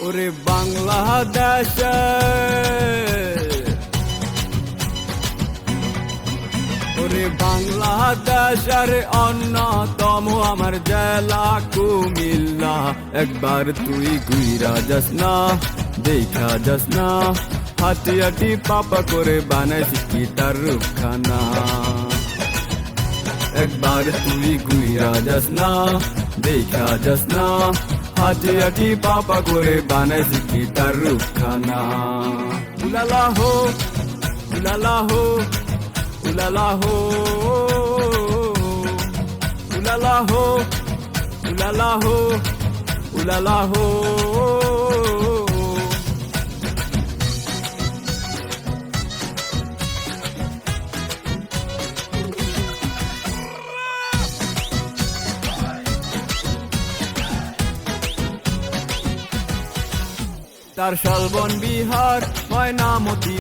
ওরে বাংলাদেশে ওরে বাংলাদেশের অন্যতম আমার জেলা কুমিল্লা। একবার তুই ঘুইরা যাস না, দেখা যাস না, হাঁটি হাঁটি পাপা করে বানাইছি কি তার রূপখানা। একবার তুই ঘুইরা যাস না, দেখা যাস না, হাঁটি হাঁটি পাপা করে বানাইছি কি তার রূপখানা। উলালা হো, উলালা হো, উলালা হো, উলালা হো, উলালা হো, উলালা হো। তার শালবন বিহার ময়নামতি